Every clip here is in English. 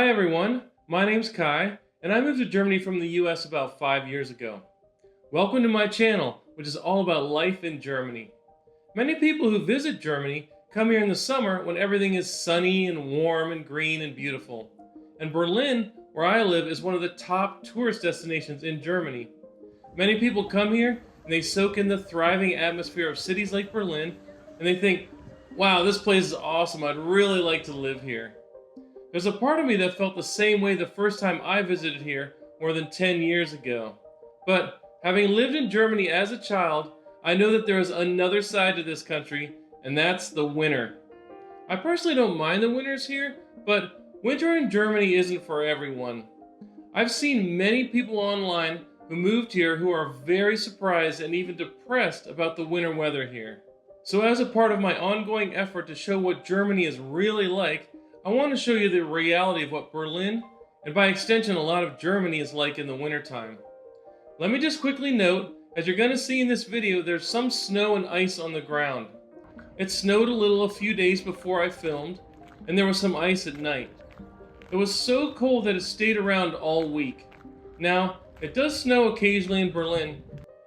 Hi everyone, my name's Kai, and I moved to Germany from the US about 5 years ago. Welcome to my channel, which is all about life in Germany. Many people who visit Germany come here in the summer when everything is sunny and warm and green and beautiful. And Berlin, where I live, is one of the top tourist destinations in Germany. Many people come here and they soak in the thriving atmosphere of cities like Berlin, and they think, wow, this place is awesome, I'd really like to live here. There's a part of me that felt the same way the first time I visited here more than 10 years ago. But having lived in Germany as a child, I know that there is another side to this country, and that's the winter. I personally don't mind the winters here, but winter in Germany isn't for everyone. I've seen many people online who moved here who are very surprised and even depressed about the winter weather here. So as a part of my ongoing effort to show what Germany is really like, I want to show you the reality of what Berlin, and by extension a lot of Germany, is like in the wintertime. Let me just quickly note, as you're going to see in this video, there's some snow and ice on the ground. It snowed a little a few days before I filmed, and there was some ice at night. It was so cold that it stayed around all week. Now, it does snow occasionally in Berlin.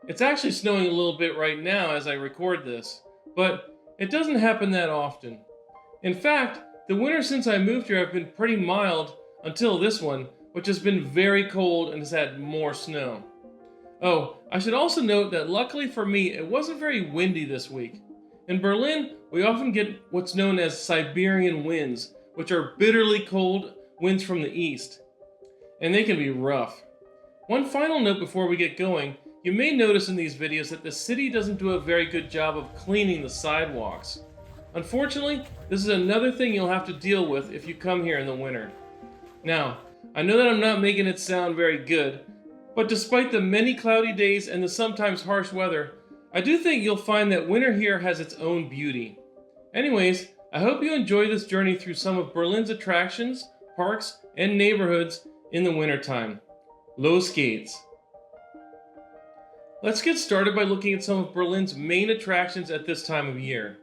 It's actually snowing a little bit right now as I record this, but it doesn't happen that often. In fact, the winters since I moved here have been pretty mild until this one, which has been very cold and has had more snow. Oh, I should also note that luckily for me, it wasn't very windy this week. In Berlin, we often get what's known as Siberian winds, which are bitterly cold winds from the east, and they can be rough. One final note before we get going, you may notice in these videos that the city doesn't do a very good job of cleaning the sidewalks. Unfortunately, this is another thing you'll have to deal with if you come here in the winter. Now, I know that I'm not making it sound very good, but despite the many cloudy days and the sometimes harsh weather, I do think you'll find that winter here has its own beauty. Anyways, I hope you enjoy this journey through some of Berlin's attractions, parks, and neighborhoods in the wintertime. Los geht's! Let's get started by looking at some of Berlin's main attractions at this time of year.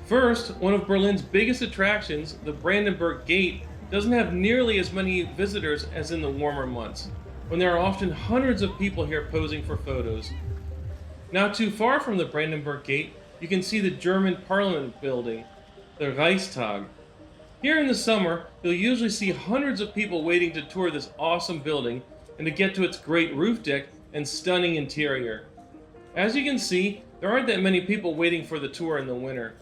First, one of Berlin's biggest attractions, the Brandenburg Gate, doesn't have nearly as many visitors as in the warmer months, when there are often hundreds of people here posing for photos. Not too far from the Brandenburg Gate, you can see the German Parliament building, the Reichstag. Here in the summer, you'll usually see hundreds of people waiting to tour this awesome building and to get to its great roof deck and stunning interior. As you can see, there aren't that many people waiting for the tour in the winter.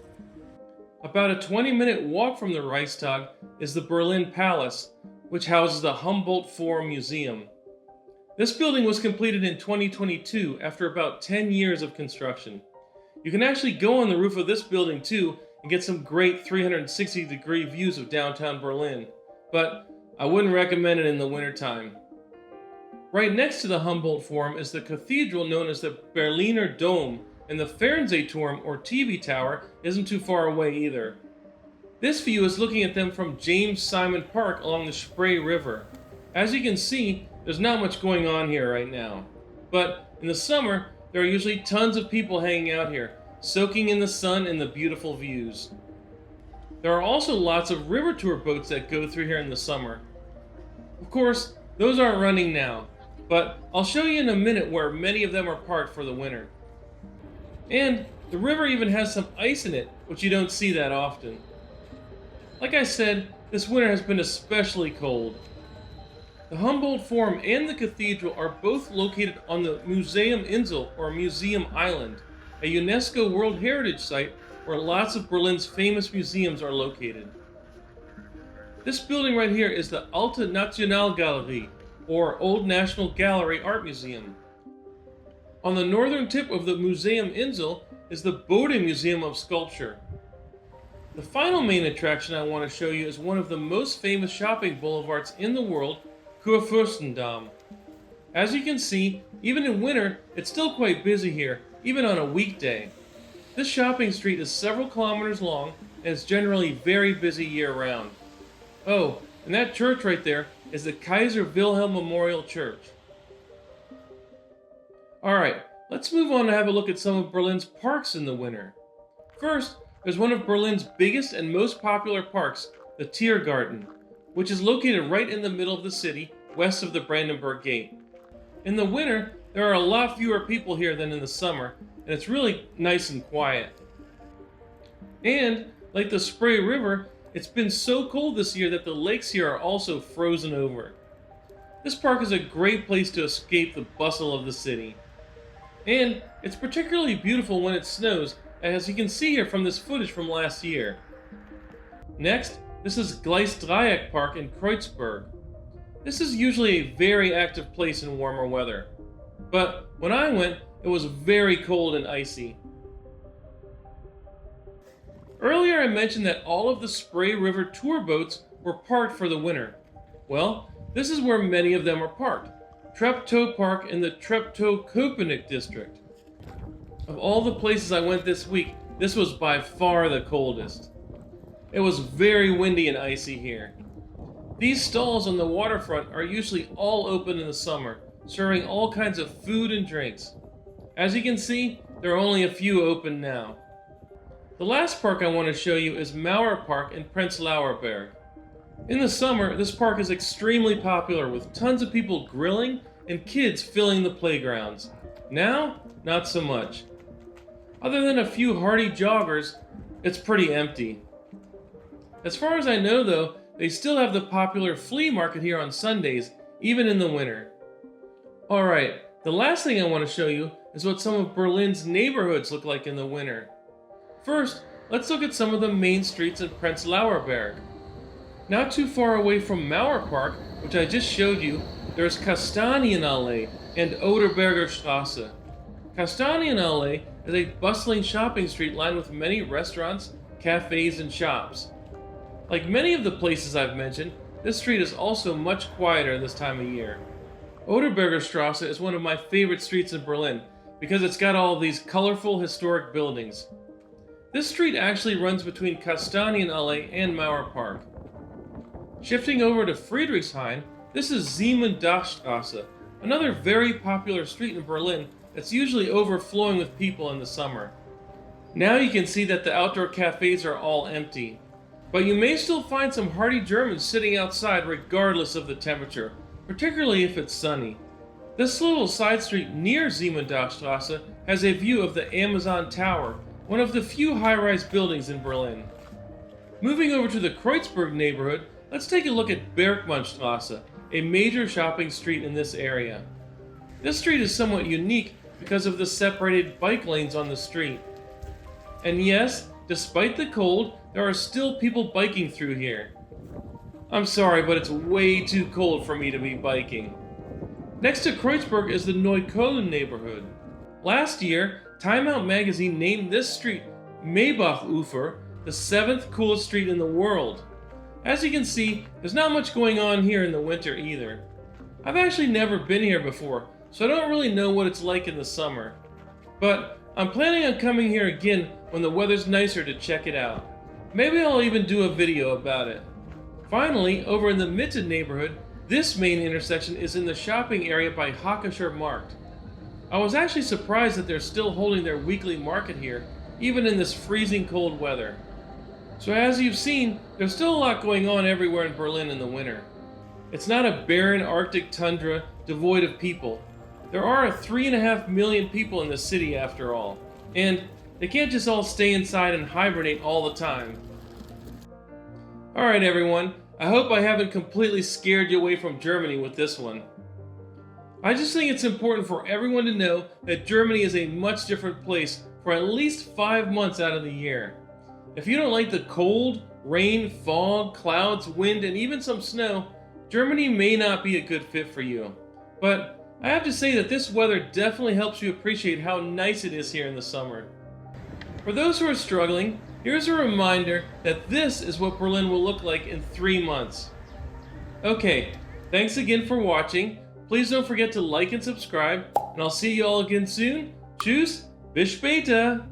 About a 20-minute walk from the Reichstag is the Berlin Palace, which houses the Humboldt Forum Museum. This building was completed in 2022 after about 10 years of construction. You can actually go on the roof of this building too and get some great 360-degree views of downtown Berlin, but I wouldn't recommend it in the wintertime. Right next to the Humboldt Forum is the cathedral known as the Berliner Dom, and the Fernsehturm or TV tower isn't too far away either. This view is looking at them from James Simon Park along the Spree River. As you can see, there's not much going on here right now. But in the summer, there are usually tons of people hanging out here, soaking in the sun and the beautiful views. There are also lots of river tour boats that go through here in the summer. Of course, those aren't running now, but I'll show you in a minute where many of them are parked for the winter. And the river even has some ice in it, which you don't see that often. Like I said, this winter has been especially cold. The Humboldt Forum and the cathedral are both located on the Museum Insel, or Museum Island, a UNESCO World Heritage Site where lots of Berlin's famous museums are located. This building right here is the Alte Nationalgalerie, or Old National Gallery Art Museum. On the northern tip of the Museum Insel is the Bode Museum of Sculpture. The final main attraction I want to show you is one of the most famous shopping boulevards in the world, Kurfürstendamm. As you can see, even in winter, it's still quite busy here, even on a weekday. This shopping street is several kilometers long and is generally very busy year-round. Oh, and that church right there is the Kaiser Wilhelm Memorial Church. Alright, let's move on to have a look at some of Berlin's parks in the winter. First, there's one of Berlin's biggest and most popular parks, the Tiergarten. which is located right in the middle of the city, west of the Brandenburg Gate. In the winter, there are a lot fewer people here than in the summer, and it's really nice and quiet. And, like the Spree River, it's been so cold this year that the lakes here are also frozen over. This park is a great place to escape the bustle of the city. And it's particularly beautiful when it snows, as you can see here from this footage from last year. Next, this is Gleisdreieck Park in Kreuzberg. This is usually a very active place in warmer weather. But when I went, it was very cold and icy. Earlier I mentioned that all of the Spree River tour boats were parked for the winter. Well, this is where many of them are parked. Treptow Park in the Treptow-Köpenick district. Of all the places I went this week, this was by far the coldest. It was very windy and icy here. These stalls on the waterfront are usually all open in the summer, serving all kinds of food and drinks. As you can see, there are only a few open now. The last park I want to show you is Mauer Park in Prenzlauer Berg. In the summer, this park is extremely popular with tons of people grilling and kids filling the playgrounds. Now, not so much. Other than a few hardy joggers, it's pretty empty. As far as I know though, they still have the popular flea market here on Sundays, even in the winter. Alright, the last thing I want to show you is what some of Berlin's neighborhoods look like in the winter. First, let's look at some of the main streets in Prenzlauer Berg. Not too far away from Mauer Park, which I just showed you, there's Kastanienallee and Oderberger Straße. Kastanienallee is a bustling shopping street lined with many restaurants, cafes, and shops. Like many of the places I've mentioned, this street is also much quieter this time of year. Oderberger Straße is one of my favorite streets in Berlin because it's got all of these colorful historic buildings. This street actually runs between Kastanienallee and Mauer Park. Shifting over to Friedrichshain, this is Siemendachstraße, another very popular street in Berlin that's usually overflowing with people in the summer. Now you can see that the outdoor cafes are all empty. But you may still find some hardy Germans sitting outside regardless of the temperature, particularly if it's sunny. This little side street near Siemendachstraße has a view of the Amazon Tower, one of the few high-rise buildings in Berlin. Moving over to the Kreuzberg neighborhood, let's take a look at Bergmannstraße, a major shopping street in this area. This street is somewhat unique because of the separated bike lanes on the street. And yes, despite the cold, there are still people biking through here. I'm sorry, but it's way too cold for me to be biking. Next to Kreuzberg is the Neukölln neighborhood. Last year, Time Out magazine named this street Maybachufer the 7th coolest street in the world. As you can see, there's not much going on here in the winter either. I've actually never been here before, so I don't really know what it's like in the summer. But I'm planning on coming here again when the weather's nicer to check it out. Maybe I'll even do a video about it. Finally, over in the Mitte neighborhood, this main intersection is in the shopping area by Hackescher Markt. I was actually surprised that they're still holding their weekly market here, even in this freezing cold weather. So as you've seen, there's still a lot going on everywhere in Berlin in the winter. It's not a barren Arctic tundra devoid of people. There are 3.5 million people in the city after all, and they can't just all stay inside and hibernate all the time. Alright everyone, I hope I haven't completely scared you away from Germany with this one. I just think it's important for everyone to know that Germany is a much different place for at least 5 months out of the year. If you don't like the cold, rain, fog, clouds, wind, and even some snow, Germany may not be a good fit for you. But I have to say that this weather definitely helps you appreciate how nice it is here in the summer. For those who are struggling, here's a reminder that this is what Berlin will look like in 3 months. Okay, thanks again for watching. Please don't forget to like and subscribe, and I'll see you all again soon. Tschüss, bis später!